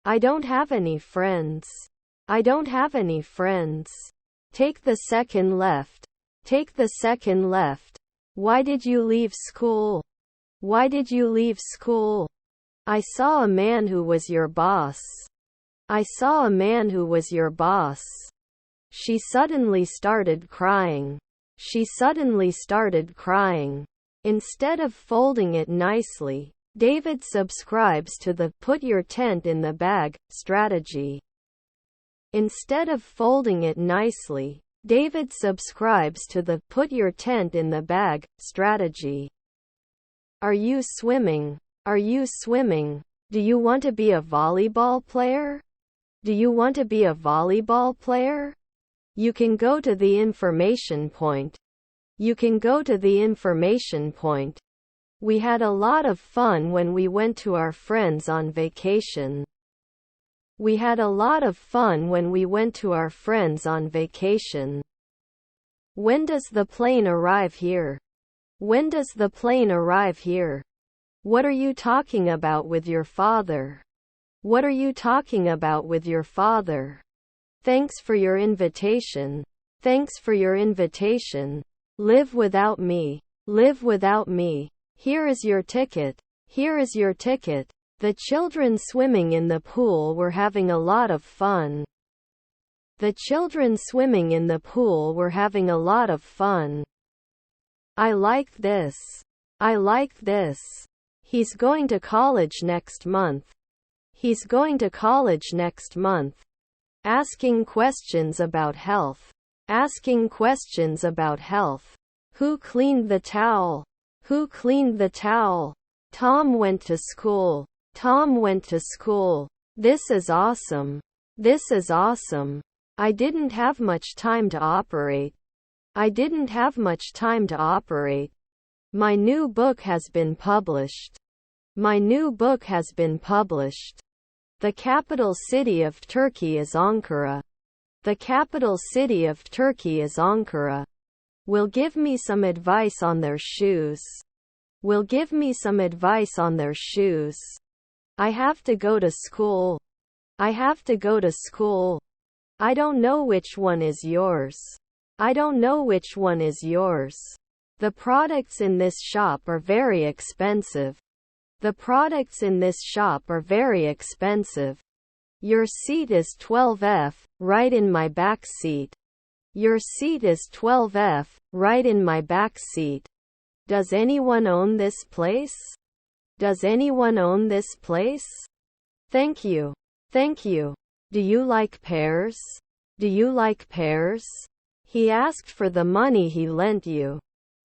I don't have any friends. I don't have any friends. Take the second left. Take the second left. Why did you leave school? Why did you leave school? I saw a man who was your boss. I saw a man who was your boss. She suddenly started crying. She suddenly started crying. Instead of folding it nicely, David subscribes to the "put your tent in the bag" strategy. Instead of folding it nicely, David subscribes to the "put your tent in the bag" strategy. Are you swimming? Are you swimming? Do you want to be a volleyball player? Do you want to be a volleyball player? You can go to the information point. You can go to the information point. We had a lot of fun when we went to our friends on vacation. We had a lot of fun when we went to our friends on vacation. When does the plane arrive here? When does the plane arrive here? What are you talking about with your father? What are you talking about with your father? Thanks for your invitation. Thanks for your invitation. Live without me. Live without me. Here is your ticket. Here is your ticket. The children swimming in the pool were having a lot of fun. The children swimming in the pool were having a lot of fun. I like this. I like this. He's going to college next month. He's going to college next month. Asking questions about health. Asking questions about health. Who cleaned the towel? Who cleaned the towel? Tom went to school. Tom went to school. This is awesome. This is awesome. I didn't have much time to operate. I didn't have much time to operate. My new book has been published. My new book has been published. The capital city of Turkey is Ankara. The capital city of Turkey is Ankara. Will give me some advice on their shoes. Will give me some advice on their shoes. I have to go to school. I have to go to school. I don't know which one is yours. I don't know which one is yours. The products in this shop are very expensive. The products in this shop are very expensive. Your seat is 12F, right in my back seat. Your seat is 12F, right in my back seat. Does anyone own this place? Does anyone own this place? Thank you. Thank you. Do you like pears? Do you like pears? He asked for the money he lent you.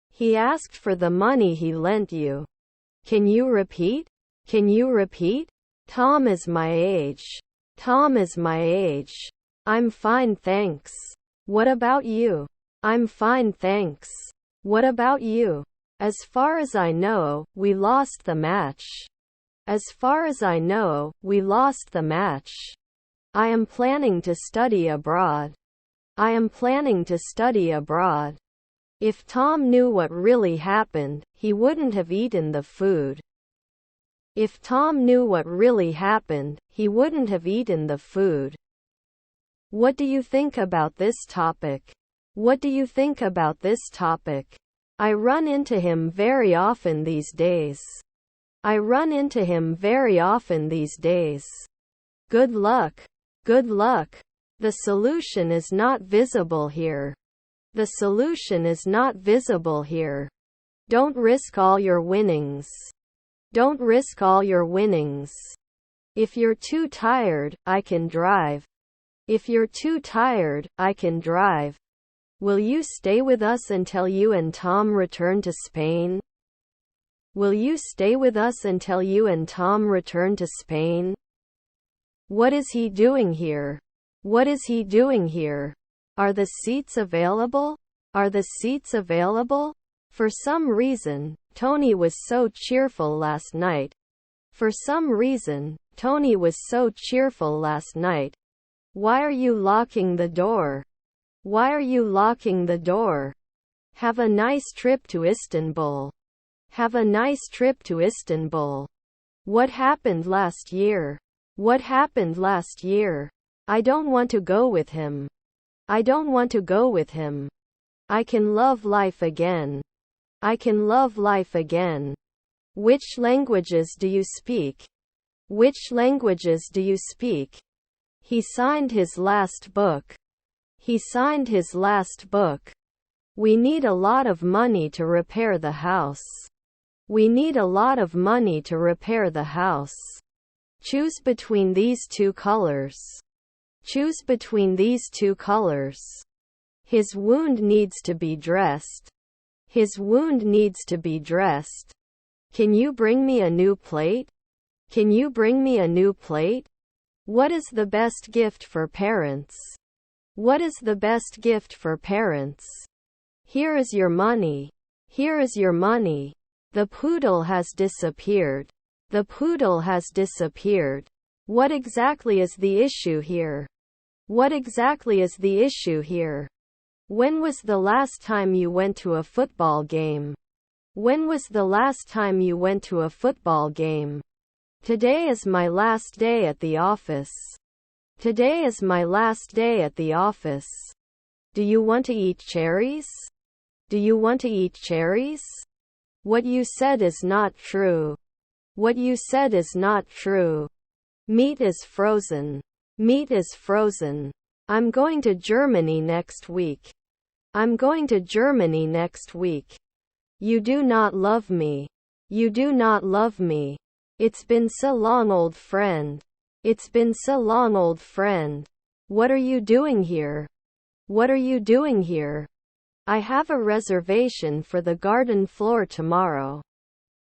He asked for the money he lent you. Can you repeat? Can you repeat? Tom is my age. Tom is my age. I'm fine, thanks. What about you? I'm fine, thanks. What about you? As far as I know, we lost the match. As far as I know, we lost the match. I am planning to study abroad. I am planning to study abroad. If Tom knew what really happened, he wouldn't have eaten the food. If Tom knew what really happened, he wouldn't have eaten the food. What do you think about this topic? What do you think about this topic? I run into him very often these days. I run into him very often these days. Good luck. Good luck. The solution is not visible here. The solution is not visible here. Don't risk all your winnings. Don't risk all your winnings. If you're too tired, I can drive. If you're too tired, I can drive. Will you stay with us until you and Tom return to Spain? Will you stay with us until you and Tom return to Spain? What is he doing here? What is he doing here? Are the seats available? Are the seats available? For some reason, Tony was so cheerful last night. For some reason, Tony was so cheerful last night. Why are you locking the door? Why are you locking the door? Have a nice trip to Istanbul. Have a nice trip to Istanbul. What happened last year? What happened last year? I don't want to go with him. I don't want to go with him. I can love life again. I can love life again. Which languages do you speak? Which languages do you speak? He signed his last book. He signed his last book. We need a lot of money to repair the house. We need a lot of money to repair the house. Choose between these two colors. Choose between these two colors. His wound needs to be dressed. His wound needs to be dressed. Can you bring me a new plate? Can you bring me a new plate? What is the best gift for parents? What is the best gift for parents? Here is your money. Here is your money. The poodle has disappeared. The poodle has disappeared. What exactly is the issue here? What exactly is the issue here? When was the last time you went to a football game? When was the last time you went to a football game? Today is my last day at the office. Today is my last day at the office. Do you want to eat cherries? Do you want to eat cherries? What you said is not true. What you said is not true. Meat is frozen. Meat is frozen. I'm going to Germany next week. I'm going to Germany next week. You do not love me. You do not love me. It's been so long, old friend. It's been so long, old friend. What are you doing here? What are you doing here? I have a reservation for the garden floor tomorrow.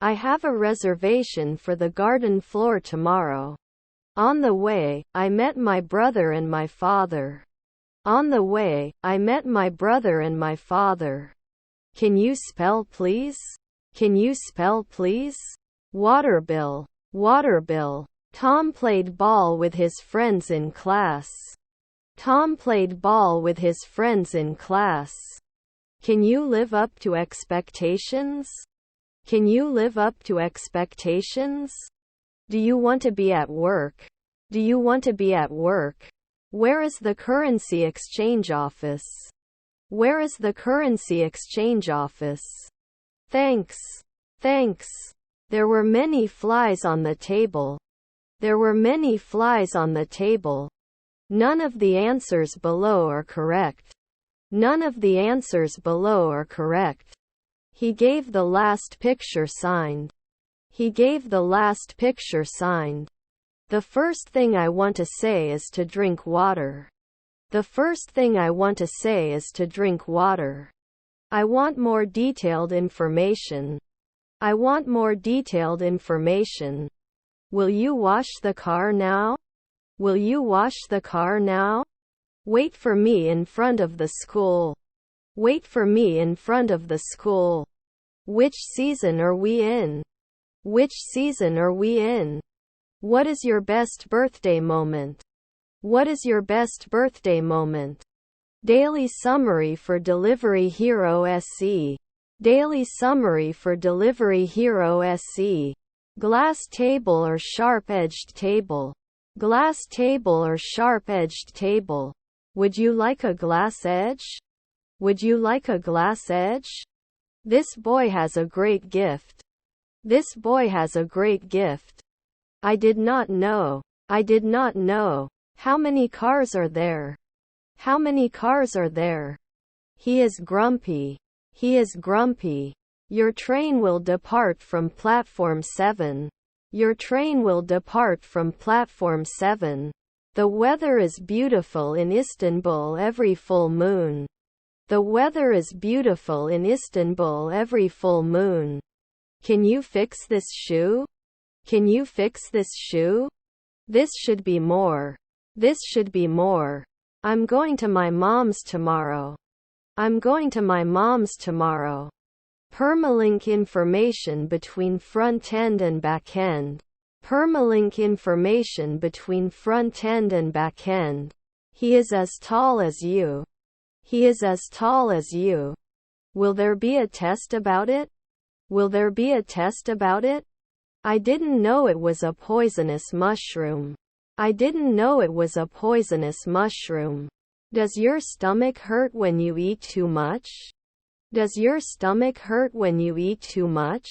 I have a reservation for the garden floor tomorrow. On the way, I met my brother and my father. On the way, I met my brother and my father. Can you spell please? Can you spell please? Water bill. Water bill. Tom played ball with his friends in class. Tom played ball with his friends in class. Can you live up to expectations? Can you live up to expectations? Do you want to be at work? Do you want to be at work? Where is the currency exchange office? Where is the currency exchange office? Thanks. Thanks. There were many flies on the table. There were many flies on the table. None of the answers below are correct. None of the answers below are correct. He gave the last picture signed. He gave the last picture signed. The first thing I want to say is to drink water. The first thing I want to say is to drink water. I want more detailed information. I want more detailed information. Will you wash the car now? Will you wash the car now? Wait for me in front of the school. Wait for me in front of the school. Which season are we in? Which season are we in? What is your best birthday moment? What is your best birthday moment? Daily summary for Delivery Hero SE. Daily summary for Delivery Hero SE. Glass table or sharp-edged table? Glass table or sharp-edged table? Would you like a glass edge? Would you like a glass edge? This boy has a great gift. This boy has a great gift. I did not know. I did not know. How many cars are there? How many cars are there? He is grumpy. He is grumpy. Your train will depart from platform 7. Your train will depart from platform 7. The weather is beautiful in Istanbul every full moon. The weather is beautiful in Istanbul every full moon. Can you fix this shoe? Can you fix this shoe? This should be more. This should be more. I'm going to my mom's tomorrow. I'm going to my mom's tomorrow. Permalink information between front end and back end. Permalink information between front end and back end. He is as tall as you. He is as tall as you. Will there be a test about it? Will there be a test about it? I didn't know it was a poisonous mushroom. I didn't know it was a poisonous mushroom. Does your stomach hurt when you eat too much? Does your stomach hurt when you eat too much?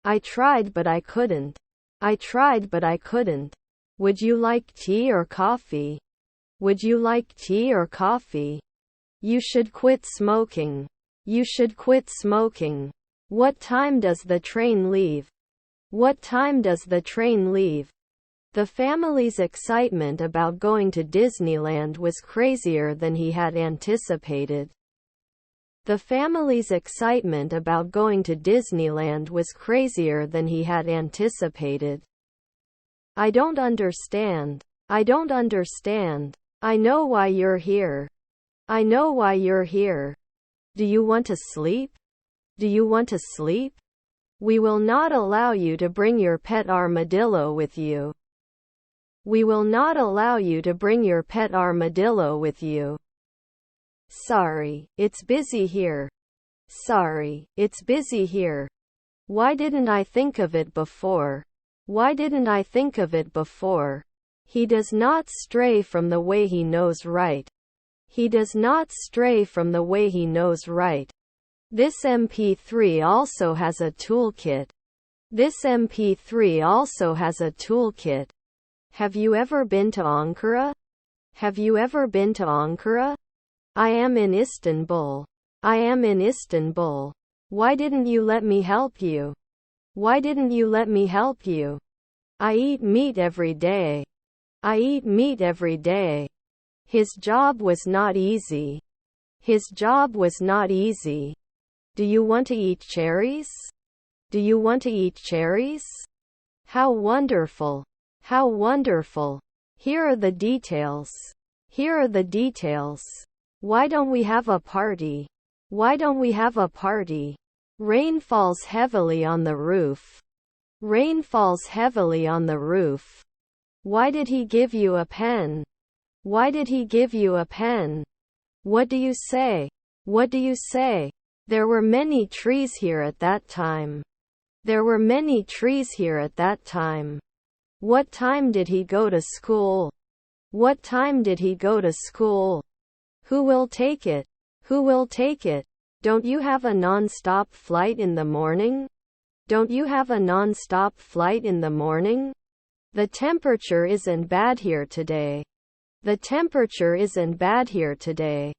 I tried but I couldn't. I tried but I couldn't. Would you like tea or coffee? Would you like tea or coffee? You should quit smoking. You should quit smoking. What time does the train leave? What time does the train leave? The family's excitement about going to Disneyland was crazier than he had anticipated. The family's excitement about going to Disneyland was crazier than he had anticipated. I don't understand. I don't understand. I know why you're here. I know why you're here. Do you want to sleep? Do you want to sleep? We will not allow you to bring your pet armadillo with you. We will not allow you to bring your pet armadillo with you. Sorry, it's busy here. Sorry, it's busy here. Why didn't I think of it before? Why didn't I think of it before? He does not stray from the way he knows right. He does not stray from the way he knows right. This MP3 also has a toolkit. This MP3 also has a toolkit. Have you ever been to Ankara? Have you ever been to Ankara? I am in Istanbul. I am in Istanbul. Why didn't you let me help you? Why didn't you let me help you? I eat meat every day. I eat meat every day. His job was not easy. His job was not easy. Do you want to eat cherries? Do you want to eat cherries? How wonderful. How wonderful. Here are the details. Here are the details. Why don't we have a party? Why don't we have a party? Rain falls heavily on the roof. Rain falls heavily on the roof. Why did he give you a pen? Why did he give you a pen? What do you say? What do you say? There were many trees here at that time. There were many trees here at that time. What time did he go to school? What time did he go to school? Who will take it? Who will take it? Don't you have a non-stop flight in the morning? Don't you have a non-stop flight in the morning? The temperature isn't bad here today. The temperature isn't bad here today.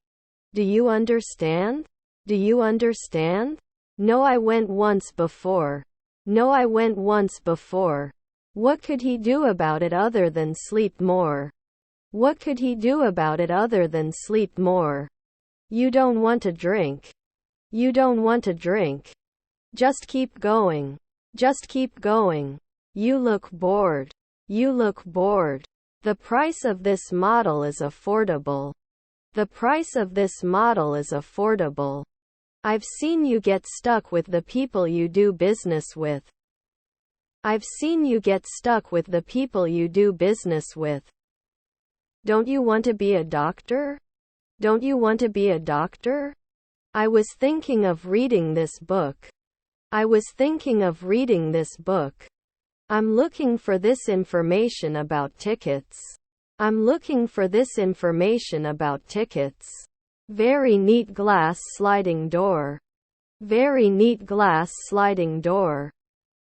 Do you understand? Do you understand? No, I went once before. No, I went once before. What could he do about it other than sleep more? What could he do about it other than sleep more? You don't want to drink. You don't want to drink. Just keep going. Just keep going. You look bored. You look bored. The price of this model is affordable. The price of this model is affordable. I've seen you get stuck with the people you do business with. I've seen you get stuck with the people you do business with. Don't you want to be a doctor? Don't you want to be a doctor? I was thinking of reading this book. I was thinking of reading this book. I'm looking for this information about tickets. I'm looking for this information about tickets. Very neat glass sliding door. Very neat glass sliding door.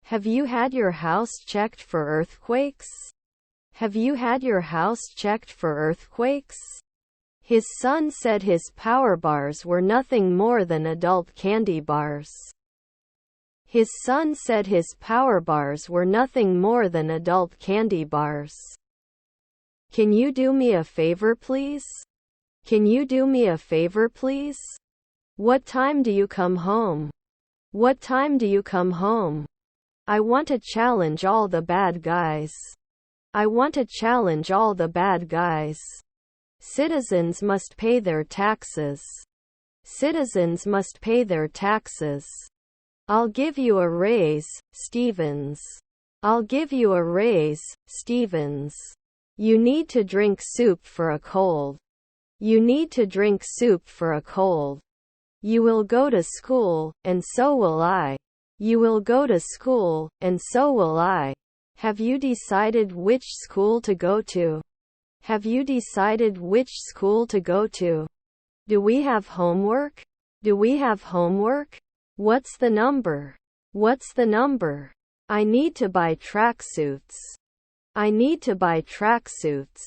Have you had your house checked for earthquakes? Have you had your house checked for earthquakes? His son said his power bars were nothing more than adult candy bars. His son said his power bars were nothing more than adult candy bars. Can you do me a favor, please? Can you do me a favor, please? What time do you come home? What time do you come home? I want to challenge all the bad guys. I want to challenge all the bad guys. Citizens must pay their taxes. Citizens must pay their taxes. I'll give you a raise, Stevens. I'll give you a raise, Stevens. You need to drink soup for a cold. You need to drink soup for a cold. You will go to school, and so will I. You will go to school, and so will I. Have you decided which school to go to? Have you decided which school to go to? Do we have homework? Do we have homework? What's the number? What's the number? I need to buy tracksuits. I need to buy tracksuits.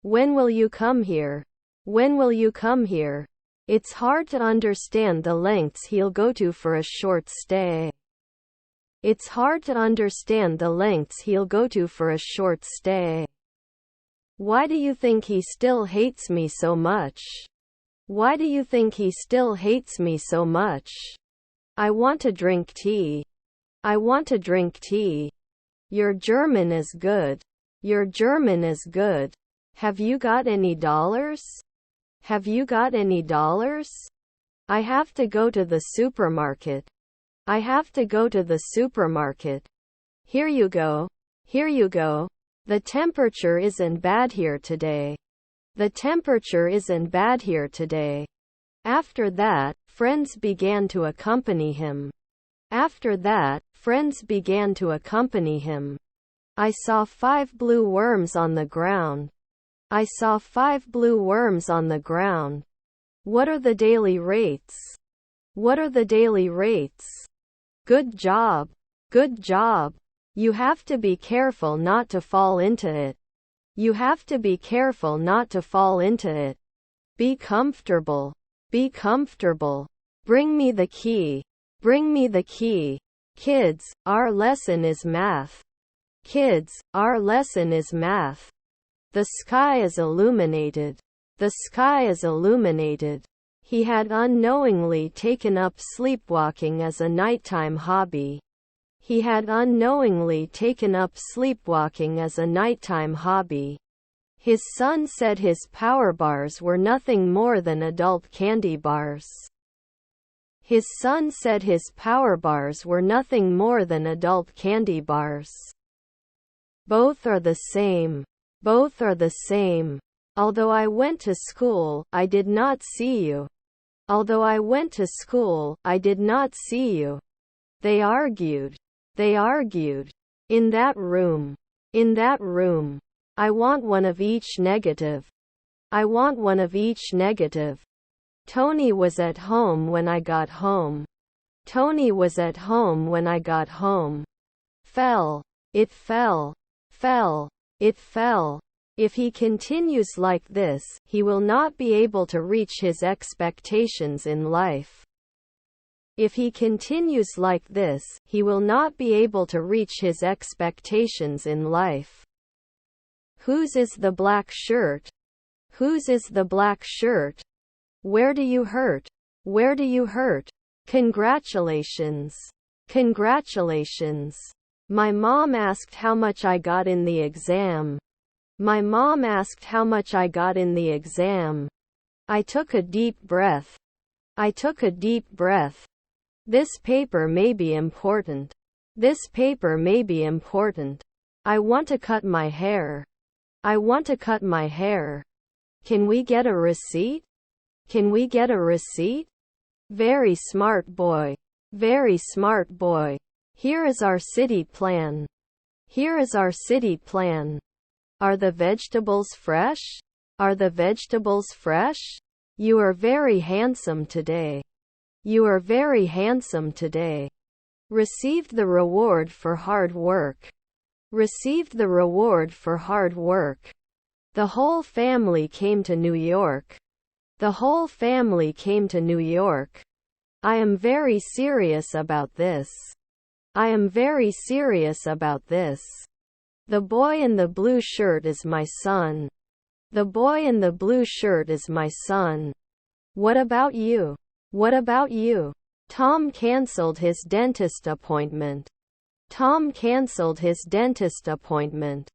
When will you come here? When will you come here? It's hard to understand the lengths he'll go to for a short stay. It's hard to understand the lengths he'll go to for a short stay. Why do you think he still hates me so much? Why do you think he still hates me so much? I want to drink tea. I want to drink tea. Your German is good. Your German is good. Have you got any dollars? Have you got any dollars? I have to go to the supermarket. I have to go to the supermarket. Here you go. Here you go. The temperature isn't bad here today. The temperature isn't bad here today. After that, friends began to accompany him. After that, friends began to accompany him. I saw 5 blue worms on the ground. I saw 5 blue worms on the ground. What are the daily rates? What are the daily rates? Good job. Good job. You have to be careful not to fall into it. You have to be careful not to fall into it. Be comfortable. Be comfortable. Bring me the key. Bring me the key. Kids, our lesson is math. Kids, our lesson is math. The sky is illuminated. The sky is illuminated. He had unknowingly taken up sleepwalking as a nighttime hobby. He had unknowingly taken up sleepwalking as a nighttime hobby. His son said his power bars were nothing more than adult candy bars. His son said his power bars were nothing more than adult candy bars. Both are the same. Both are the same. Although I went to school, I did not see you. Although I went to school, I did not see you. They argued. They argued. In that room. In that room. I want one of each negative. I want one of each negative. Tony was at home when I got home. Tony was at home when I got home. Fell. It fell. Fell. It fell. If he continues like this, he will not be able to reach his expectations in life. If he continues like this, he will not be able to reach his expectations in life. Whose is the black shirt? Whose is the black shirt? Where do you hurt? Where do you hurt? Congratulations. Congratulations. My mom asked how much I got in the exam. My mom asked how much I got in the exam. I took a deep breath. I took a deep breath. This paper may be important. This paper may be important. I want to cut my hair. I want to cut my hair. Can we get a receipt? Can we get a receipt? Very smart boy. Very smart boy. Here is our city plan. Here is our city plan. Are the vegetables fresh? Are the vegetables fresh? You are very handsome today. You are very handsome today. Received the reward for hard work. Received the reward for hard work. The whole family came to New York. The whole family came to New York. I am very serious about this. I am very serious about this. The boy in the blue shirt is my son. The boy in the blue shirt is my son. What about you? What about you? Tom canceled his dentist appointment. Tom canceled his dentist appointment.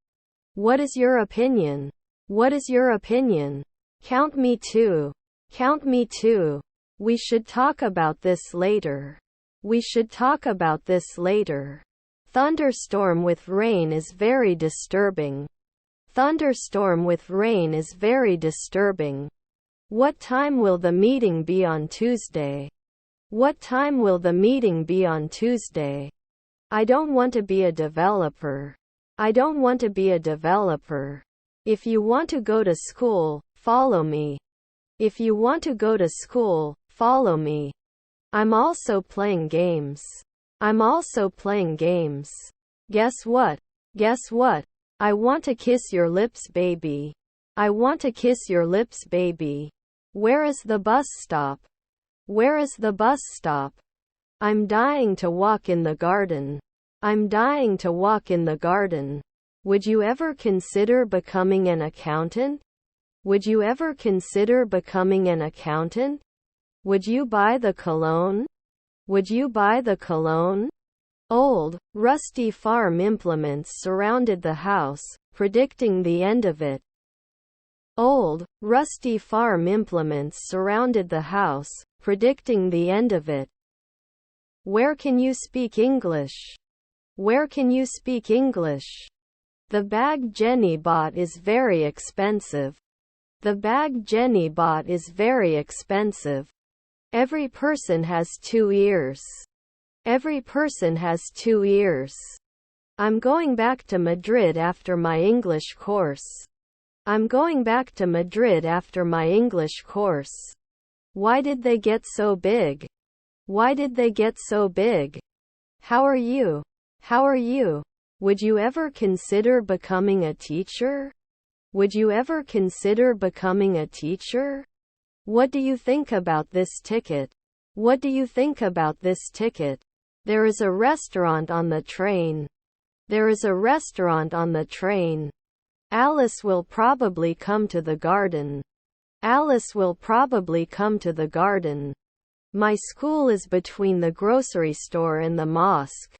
What is your opinion? What is your opinion? Count me two. Count me two. We should talk about this later. We should talk about this later. Thunderstorm with rain is very disturbing. Thunderstorm with rain is very disturbing. What time will the meeting be on Tuesday? What time will the meeting be on Tuesday? I don't want to be a developer. I don't want to be a developer. If you want to go to school, follow me. If you want to go to school, follow me. I'm also playing games. I'm also playing games. Guess what? Guess what? I want to kiss your lips, baby. I want to kiss your lips, baby. Where is the bus stop? Where is the bus stop? I'm dying to walk in the garden. I'm dying to walk in the garden. Would you ever consider becoming an accountant? Would you ever consider becoming an accountant? Would you buy the cologne? Would you buy the cologne? Old, rusty farm implements surrounded the house, predicting the end of it. Old, rusty farm implements surrounded the house, predicting the end of it. Where can you speak English? Where can you speak English? The bag Jenny bought is very expensive. The bag Jenny bought is very expensive. Every person has 2 ears. Every person has 2 ears. I'm going back to Madrid after my English course. I'm going back to Madrid after my English course. Why did they get so big? Why did they get so big? How are you? How are you? Would you ever consider becoming a teacher? Would you ever consider becoming a teacher? What do you think about this ticket? What do you think about this ticket? There is a restaurant on the train. There is a restaurant on the train. Alice will probably come to the garden. Alice will probably come to the garden. My school is between the grocery store and the mosque.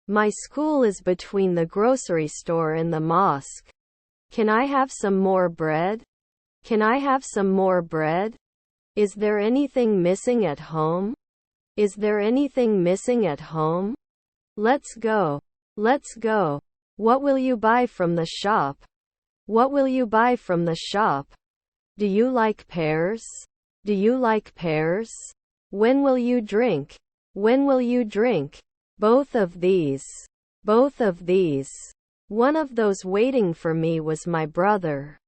My school is between the grocery store and the mosque. Can I have some more bread? Can I have some more bread? Is there anything missing at home? Is there anything missing at home? Let's go. Let's go. What will you buy from the shop? What will you buy from the shop? Do you like pears? Do you like pears? When will you drink? When will you drink? Both of these. Both of these. One of those waiting for me was my brother.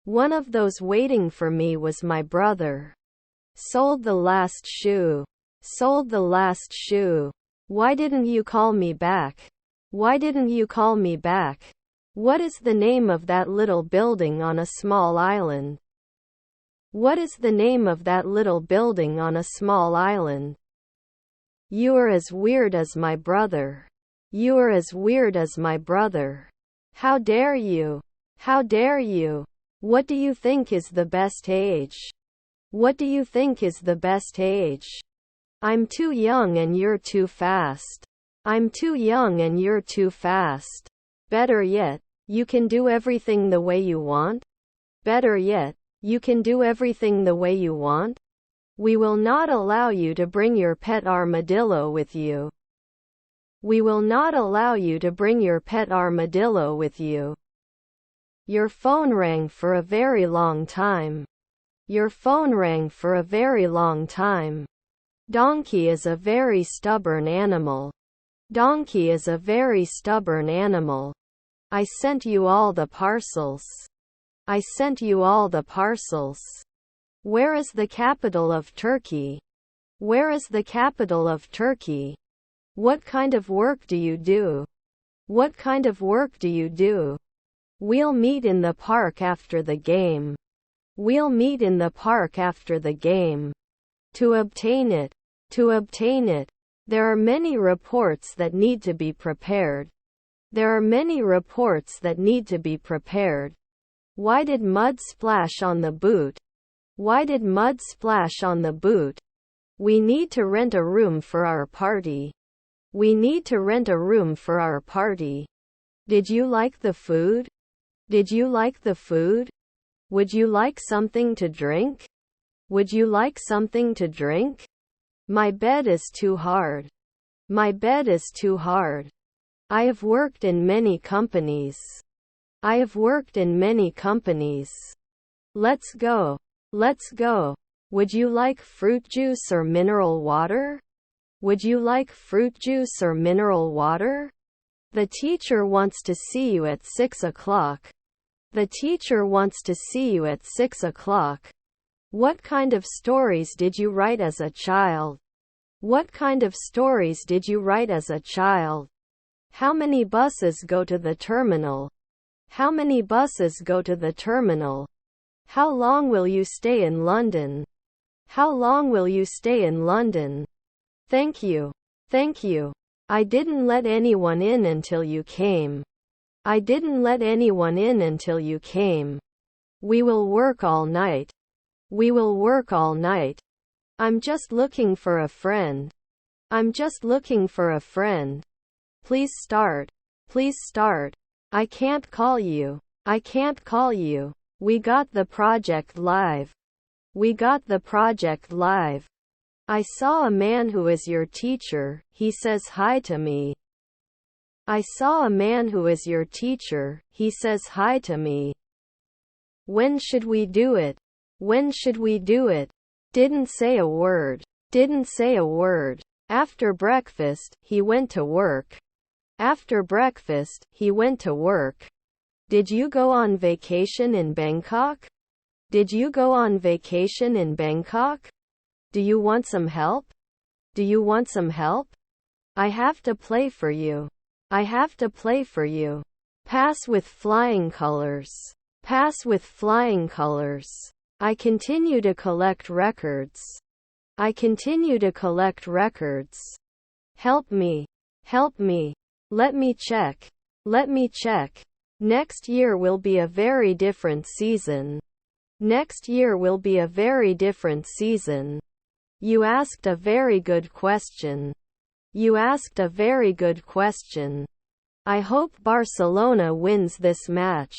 One of those waiting for me was my brother. Sold the last shoe. Sold the last shoe. Why didn't you call me back? Why didn't you call me back? What is the name of that little building on a small island? What is the name of that little building on a small island? You are as weird as my brother. You are as weird as my brother. How dare you? How dare you? What do you think is the best age? What do you think is the best age? I'm too young and you're too fast. I'm too young and you're too fast. Better yet, you can do everything the way you want. Better yet, you can do everything the way you want. We will not allow you to bring your pet armadillo with you. We will not allow you to bring your pet armadillo with you. Your phone rang for a very long time. Your phone rang for a very long time. Donkey is a very stubborn animal. Donkey is a very stubborn animal. I sent you all the parcels. I sent you all the parcels. Where is the capital of Turkey? Where is the capital of Turkey? What kind of work do you do? What kind of work do you do? We'll meet in the park after the game. We'll meet in the park after the game. To obtain it. To obtain it. There are many reports that need to be prepared. There are many reports that need to be prepared. Why did mud splash on the boot? Why did mud splash on the boot? We need to rent a room for our party. We need to rent a room for our party. Did you like the food? Did you like the food? Would you like something to drink? Would you like something to drink? My bed is too hard. My bed is too hard. I have worked in many companies. I have worked in many companies. Let's go. Let's go. Would you like fruit juice or mineral water? Would you like fruit juice or mineral water? The teacher wants to see you at 6 o'clock. The teacher wants to see you at 6 o'clock. What kind of stories did you write as a child? What kind of stories did you write as a child? How many buses go to the terminal? How many buses go to the terminal? How long will you stay in London? How long will you stay in London? Thank you. Thank you. I didn't let anyone in until you came. I didn't let anyone in until you came. We will work all night. We will work all night. I'm just looking for a friend. I'm just looking for a friend. Please start. Please start. I can't call you. I can't call you. We got the project live. We got the project live. I saw a man who is your teacher, he says hi to me. I saw a man who is your teacher, he says hi to me. When should we do it? When should we do it? Didn't say a word. Didn't say a word. After breakfast, he went to work. After breakfast, he went to work. Did you go on vacation in Bangkok? Did you go on vacation in Bangkok? Do you want some help? Do you want some help? I have to play for you. I have to play for you. Pass with flying colors. Pass with flying colors. I continue to collect records. I continue to collect records. Help me. Help me. Let me check. Let me check. Next year will be a very different season. Next year will be a very different season. You asked a very good question. You asked a very good question. I hope Barcelona wins this match.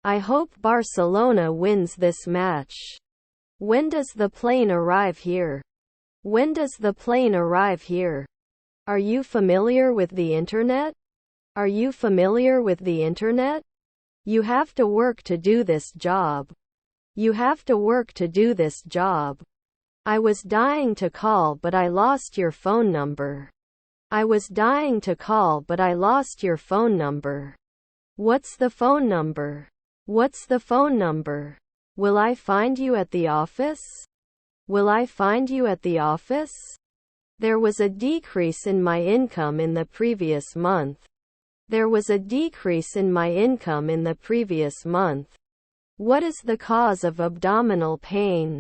I hope Barcelona wins this match. When does the plane arrive here? When does the plane arrive here? Are you familiar with the internet? Are you familiar with the internet? You have to work to do this job. You have to work to do this job. I was dying to call but I lost your phone number. I was dying to call but I lost your phone number. What's the phone number? What's the phone number? Will I find you at the office? Will I find you at the office? There was a decrease in my income in the previous month. There was a decrease in my income in the previous month. What is the cause of abdominal pain?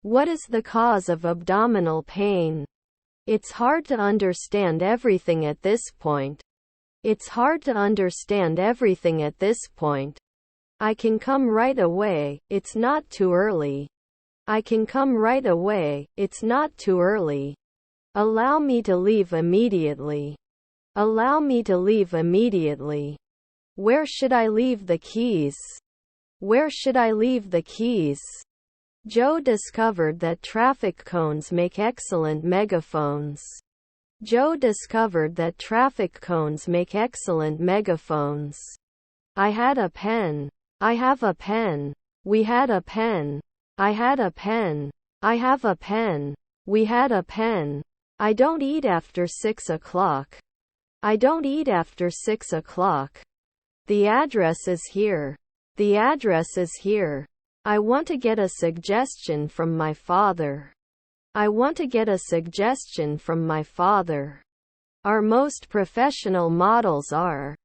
What is the cause of abdominal pain? It's hard to understand everything at this point. It's hard to understand everything at this point. I can come right away, it's not too early. I can come right away, it's not too early. Allow me to leave immediately. Allow me to leave immediately. Where should I leave the keys? Where should I leave the keys? Joe discovered that traffic cones make excellent megaphones. Joe discovered that traffic cones make excellent megaphones. I had a pen. I have a pen. We had a pen. I had a pen. I have a pen. We had a pen. I don't eat after 6 o'clock. I don't eat after 6 o'clock. The address is here. The address is here. I want to get a suggestion from my father. I want to get a suggestion from my father. Our most professional models are.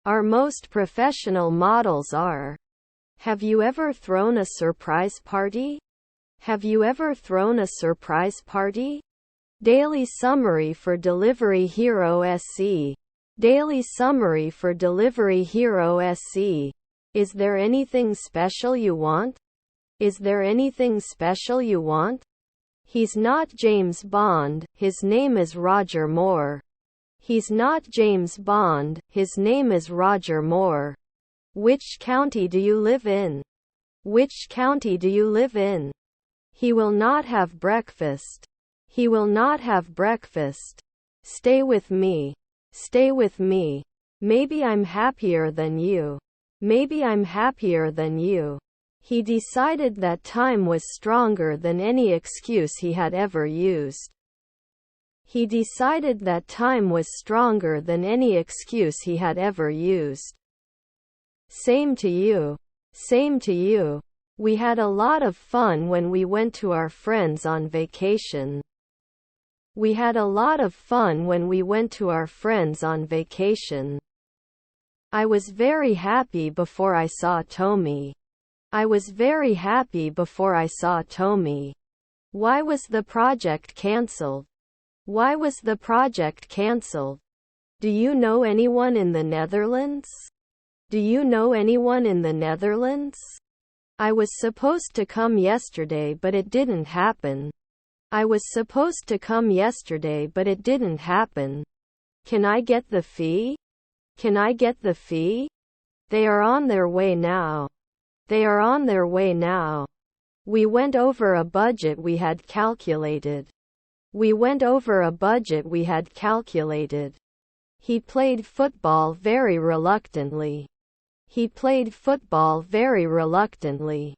Our most professional models are. Have you ever thrown a surprise party? Have you ever thrown a surprise party? Daily summary for Delivery Hero SC. Daily summary for Delivery Hero SC. Is there anything special you want? Is there anything special you want? He's not James Bond, his name is Roger Moore. He's not James Bond, his name is Roger Moore. Which county do you live in? Which county do you live in? He will not have breakfast. He will not have breakfast. Stay with me. Stay with me. Maybe I'm happier than you. Maybe I'm happier than you. He decided that time was stronger than any excuse he had ever used. He decided that time was stronger than any excuse he had ever used. Same to you. Same to you. We had a lot of fun when we went to our friends on vacation. We had a lot of fun when we went to our friends on vacation. I was very happy before I saw Tommy. I was very happy before I saw Tommy. Why was the project cancelled? Why was the project cancelled? Do you know anyone in the Netherlands? Do you know anyone in the Netherlands? I was supposed to come yesterday but it didn't happen. I was supposed to come yesterday but it didn't happen. Can I get the fee? Can I get the fee? They are on their way now. They are on their way now. We went over a budget we had calculated. We went over a budget we had calculated. He played football very reluctantly. He played football very reluctantly.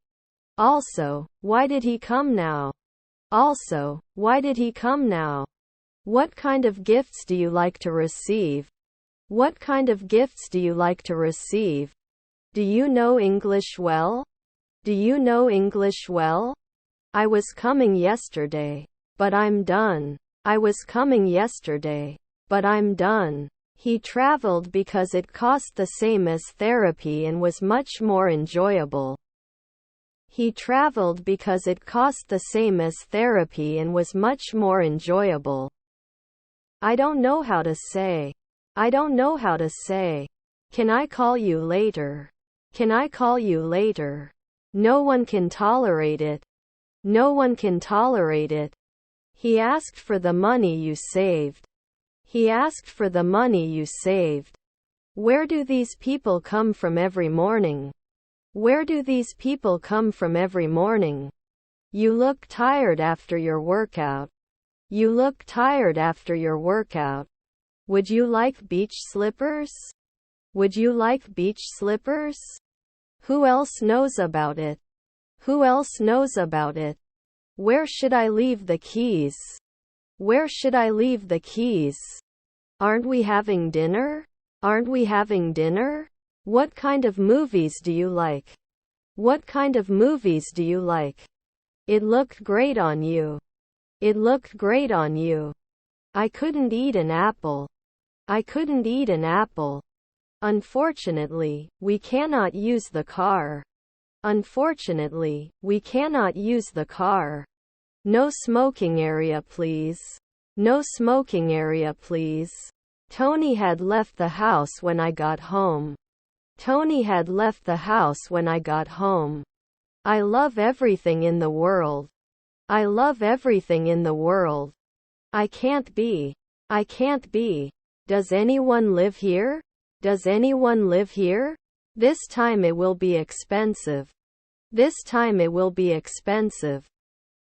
Also, why did he come now? Also, why did he come now? What kind of gifts do you like to receive? What kind of gifts do you like to receive? Do you know English well? Do you know English well? I was coming yesterday, but I'm done. I was coming yesterday, but I'm done. He traveled because it cost the same as therapy and was much more enjoyable. He traveled because it cost the same as therapy and was much more enjoyable. I don't know how to say. I don't know how to say. Can I call you later? Can I call you later? No one can tolerate it. No one can tolerate it. He asked for the money you saved. He asked for the money you saved. Where do these people come from every morning? Where do these people come from every morning? You look tired after your workout. You look tired after your workout. Would you like beach slippers? Would you like beach slippers? Who else knows about it? Who else knows about it? Where should I leave the keys? Where should I leave the keys? Aren't we having dinner? Aren't we having dinner? What kind of movies do you like? What kind of movies do you like? It looked great on you. It looked great on you. I couldn't eat an apple. I couldn't eat an apple. Unfortunately, we cannot use the car. Unfortunately, we cannot use the car. No smoking area please. No smoking area please. Tony had left the house when I got home. Tony had left the house when I got home. I love everything in the world. I love everything in the world. I can't be. I can't be. Does anyone live here? Does anyone live here? This time it will be expensive. This time it will be expensive.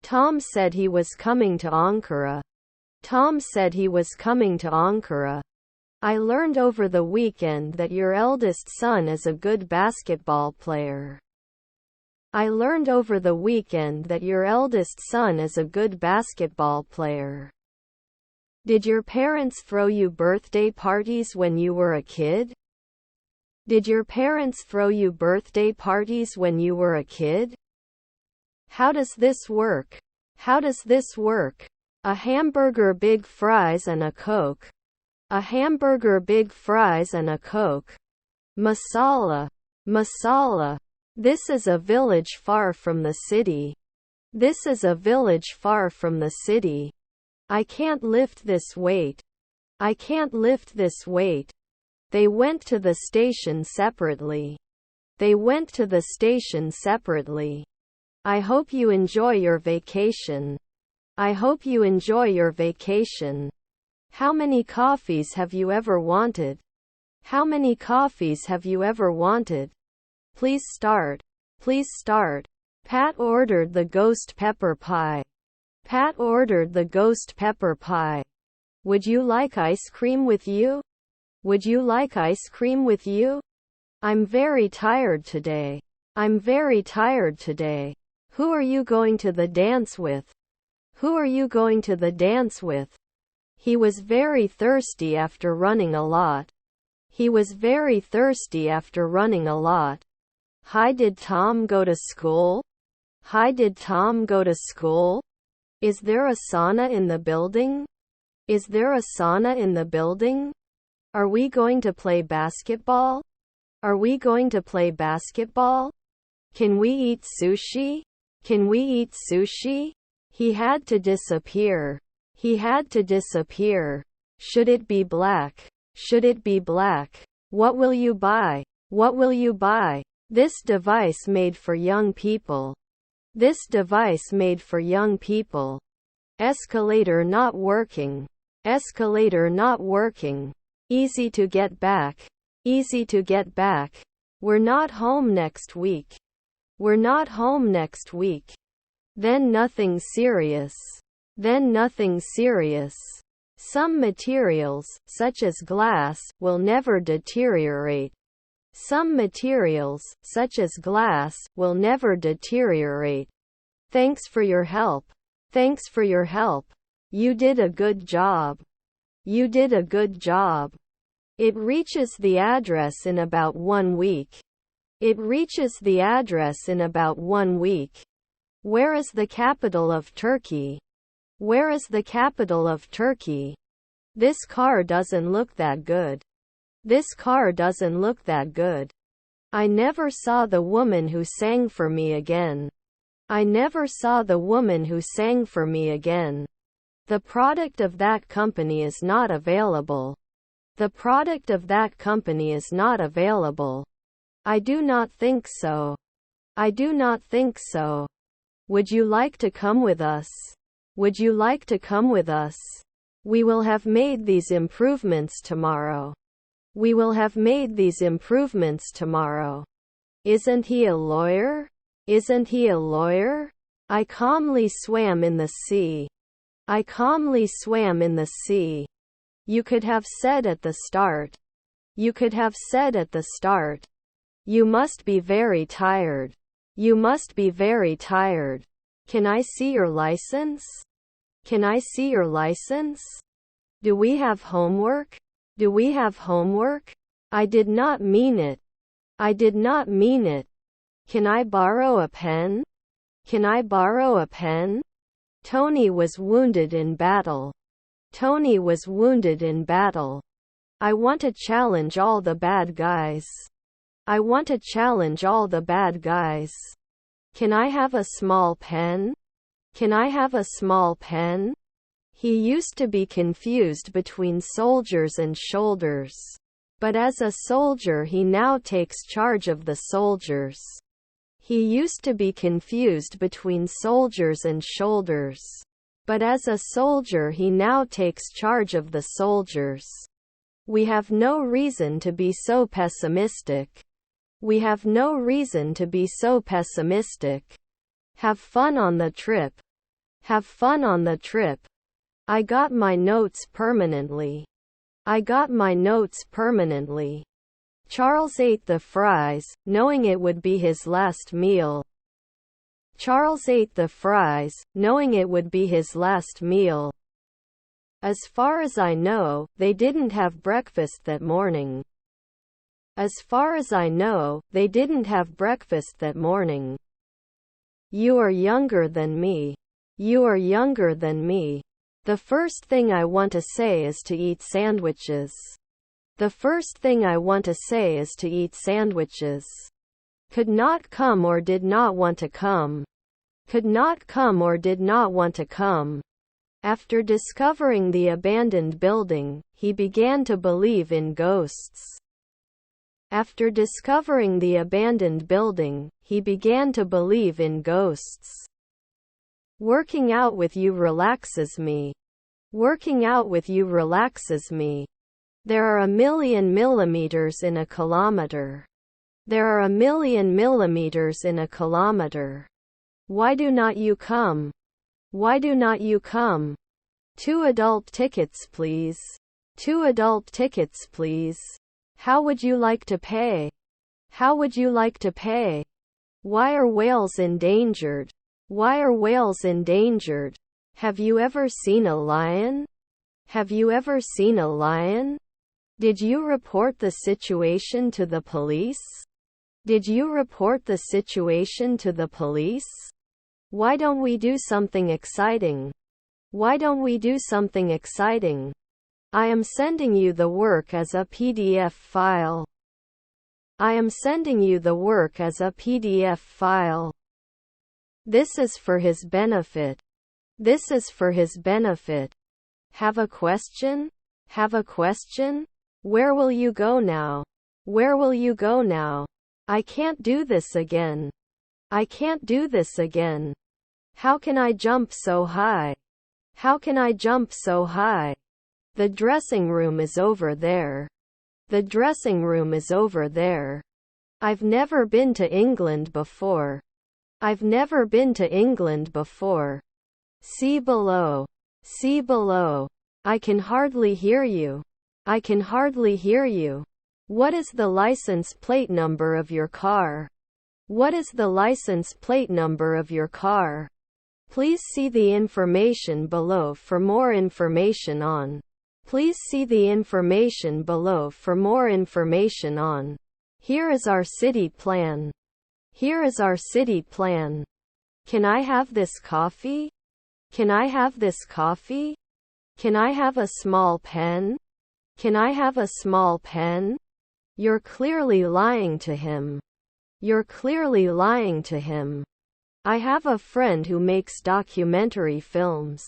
Tom said he was coming to Ankara. Tom said he was coming to Ankara. I learned over the weekend that your eldest son is a good basketball player. I learned over the weekend that your eldest son is a good basketball player. Did your parents throw you birthday parties when you were a kid? Did your parents throw you birthday parties when you were a kid? How does this work? How does this work? A hamburger, big fries and a Coke. A hamburger, big fries and a Coke. Masala. Masala. This is a village far from the city. This is a village far from the city. I can't lift this weight. I can't lift this weight. They went to the station separately. They went to the station separately. I hope you enjoy your vacation. I hope you enjoy your vacation. How many coffees have you ever wanted? How many coffees have you ever wanted? Please start. Please start. Pat ordered the ghost pepper pie. Pat ordered the ghost pepper pie. Would you like ice cream with you? Would you like ice cream with you? I'm very tired today. I'm very tired today. Who are you going to the dance with? Who are you going to the dance with? He was very thirsty after running a lot. He was very thirsty after running a lot. Hi, did Tom go to school? Hi, did Tom go to school? Is there a sauna in the building? Is there a sauna in the building? Are we going to play basketball? Are we going to play basketball? Can we eat sushi? Can we eat sushi? He had to disappear. He had to disappear. Should it be black? Should it be black? What will you buy? What will you buy? This device made for young people. This device made for young people. Escalator not working. Escalator not working. Easy to get back. Easy to get back. We're not home next week. We're not home next week. Then nothing serious. Then nothing serious. Some materials, such as glass, will never deteriorate. Some materials, such as glass, will never deteriorate. Thanks for your help. Thanks for your help. You did a good job. You did a good job. It reaches the address in about 1 week. It reaches the address in about 1 week. Where is the capital of Turkey? Where is the capital of Turkey? This car doesn't look that good. This car doesn't look that good. I never saw the woman who sang for me again. I never saw the woman who sang for me again. The product of that company is not available. The product of that company is not available. I do not think so. I do not think so. Would you like to come with us? Would you like to come with us? We will have made these improvements tomorrow. We will have made these improvements tomorrow. Isn't he a lawyer? Isn't he a lawyer? I calmly swam in the sea. I calmly swam in the sea. You could have said at the start. You could have said at the start. You must be very tired. You must be very tired. Can I see your license? Can I see your license? Do we have homework? Do we have homework? I did not mean it. I did not mean it. Can I borrow a pen? Can I borrow a pen? Tony was wounded in battle. Tony was wounded in battle. I want to challenge all the bad guys. I want to challenge all the bad guys. Can I have a small pen? Can I have a small pen? He used to be confused between soldiers and shoulders. But as a soldier he now takes charge of the soldiers. He used to be confused between soldiers and shoulders. But as a soldier he now takes charge of the soldiers. We have no reason to be so pessimistic. We have no reason to be so pessimistic. Have fun on the trip. Have fun on the trip. I got my notes permanently. I got my notes permanently. Charles ate the fries, knowing it would be his last meal. Charles ate the fries, knowing it would be his last meal. As far as I know, they didn't have breakfast that morning. As far as I know, they didn't have breakfast that morning. You are younger than me. You are younger than me. The first thing I want to say is to eat sandwiches. The first thing I want to say is to eat sandwiches. Could not come or did not want to come. Could not come or did not want to come. After discovering the abandoned building, he began to believe in ghosts. After discovering the abandoned building, he began to believe in ghosts. Working out with you relaxes me. Working out with you relaxes me. There are 1,000,000 millimeters in a kilometer. There are 1,000,000 millimeters in a kilometer. Why do not you come? Why do not you come? 2 adult tickets please. 2 adult tickets please. How would you like to pay? How would you like to pay? Why are whales endangered? Why are whales endangered? Have you ever seen a lion? Have you ever seen a lion? Did you report the situation to the police? Did you report the situation to the police? Why don't we do something exciting? Why don't we do something exciting? I am sending you the work as a PDF file. I am sending you the work as a PDF file. This is for his benefit. This is for his benefit. Have a question? Have a question? Where will you go now? Where will you go now? I can't do this again. I can't do this again. How can I jump so high? How can I jump so high? The dressing room is over there. The dressing room is over there. I've never been to England before. I've never been to England before. See below. See below. I can hardly hear you. I can hardly hear you. What is the license plate number of your car? What is the license plate number of your car? Please see the information below for more information on. Please see the information below for more information on. Here is our city plan. Here is our city plan. Can I have this coffee? Can I have this coffee? Can I have a small pen? Can I have a small pen? You're clearly lying to him. You're clearly lying to him. I have a friend who makes documentary films.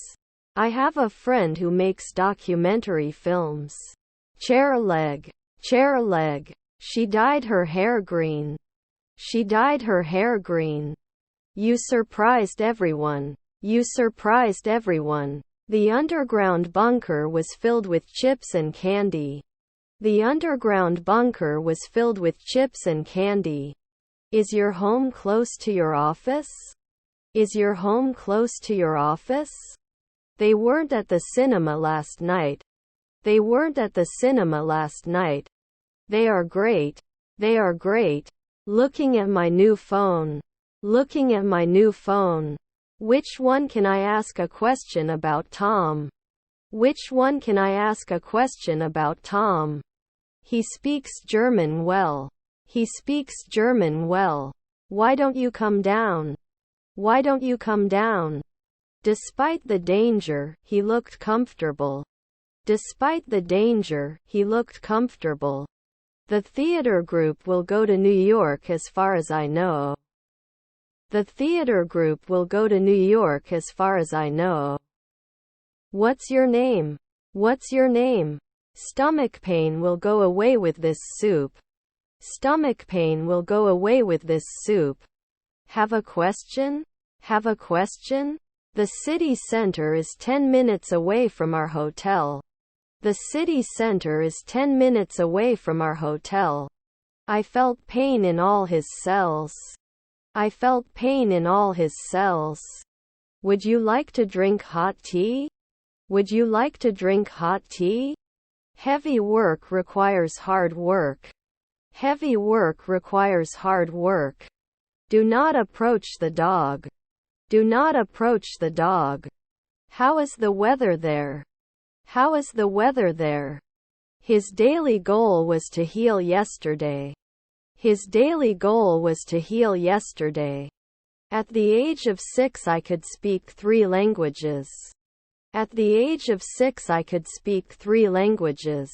I have a friend who makes documentary films. Chair leg. Chair leg. She dyed her hair green. She dyed her hair green. You surprised everyone. You surprised everyone. The underground bunker was filled with chips and candy. The underground bunker was filled with chips and candy. Is your home close to your office? Is your home close to your office? They weren't at the cinema last night. They weren't at the cinema last night. They are great. They are great. Looking at my new phone. Looking at my new phone. Which one can I ask a question about, Tom? Which one can I ask a question about, Tom? He speaks German well. He speaks German well. Why don't you come down? Why don't you come down? Despite the danger, he looked comfortable. Despite the danger, he looked comfortable. The theater group will go to New York as far as I know. The theater group will go to New York as far as I know. What's your name? What's your name? Stomach pain will go away with this soup. Stomach pain will go away with this soup. Have a question? Have a question? The city center is 10 minutes away from our hotel. The city center is 10 minutes away from our hotel. I felt pain in all his cells. I felt pain in all his cells. Would you like to drink hot tea? Would you like to drink hot tea? Heavy work requires hard work. Heavy work requires hard work. Do not approach the dog. Do not approach the dog. How is the weather there? How is the weather there? His daily goal was to heal yesterday. His daily goal was to heal yesterday. At the age of 6 I could speak 3 languages. At the age of 6 I could speak 3 languages.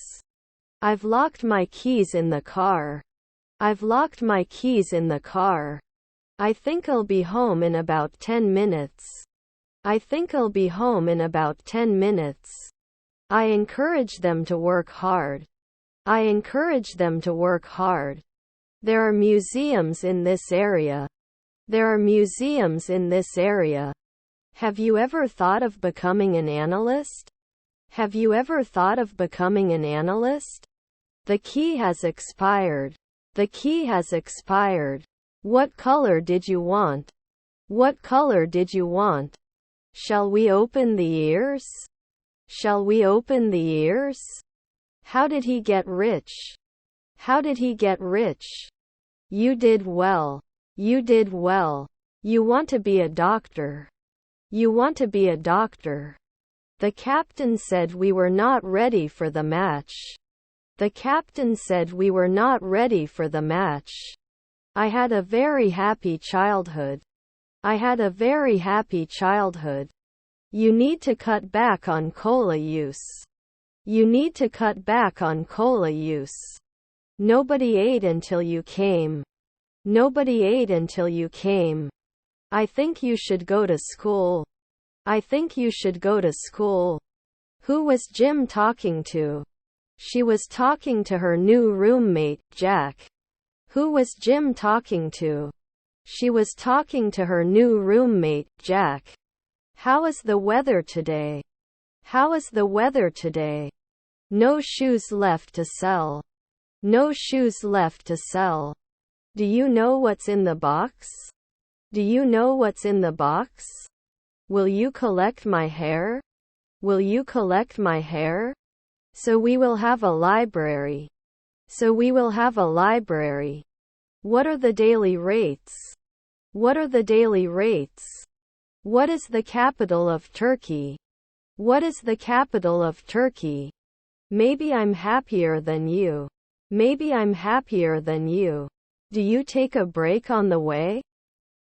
I've locked my keys in the car. I've locked my keys in the car. I think I'll be home in about 10 minutes. I think I'll be home in about 10 minutes. I encourage them to work hard. I encourage them to work hard. There are museums in this area. There are museums in this area. Have you ever thought of becoming an analyst? Have you ever thought of becoming an analyst? The key has expired. The key has expired. What color did you want? What color did you want? Shall we open the ears? Shall we open the ears? How did he get rich? How did he get rich? You did well. You did well. You want to be a doctor. You want to be a doctor. The captain said we were not ready for the match. The captain said we were not ready for the match. I had a very happy childhood. I had a very happy childhood. You need to cut back on cola use. You need to cut back on cola use. Nobody ate until you came. Nobody ate until you came. I think you should go to school. I think you should go to school. Who was Jim talking to? She was talking to her new roommate, Jack. Who was Jim talking to? She was talking to her new roommate, Jack. How is the weather today? How is the weather today? No shoes left to sell. No shoes left to sell. Do you know what's in the box? Do you know what's in the box? Will you collect my hair? Will you collect my hair? So we will have a library. So we will have a library. What are the daily rates? What are the daily rates? What is the capital of Turkey? What is the capital of Turkey? Maybe I'm happier than you. Maybe I'm happier than you. Do you take a break on the way?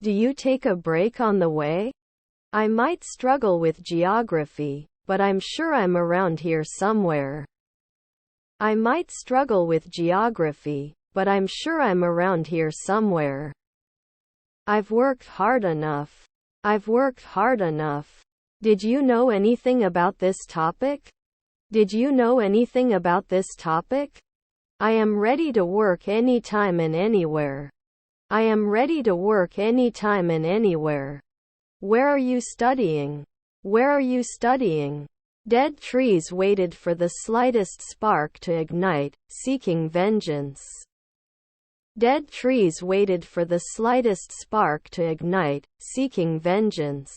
Do you take a break on the way? I might struggle with geography, but I'm sure I'm around here somewhere. I might struggle with geography, but I'm sure I'm around here somewhere. I've worked hard enough. I've worked hard enough. Did you know anything about this topic? Did you know anything about this topic? I am ready to work anytime and anywhere. I am ready to work anytime and anywhere. Where are you studying? Where are you studying? Dead trees waited for the slightest spark to ignite, seeking vengeance. Dead trees waited for the slightest spark to ignite, seeking vengeance.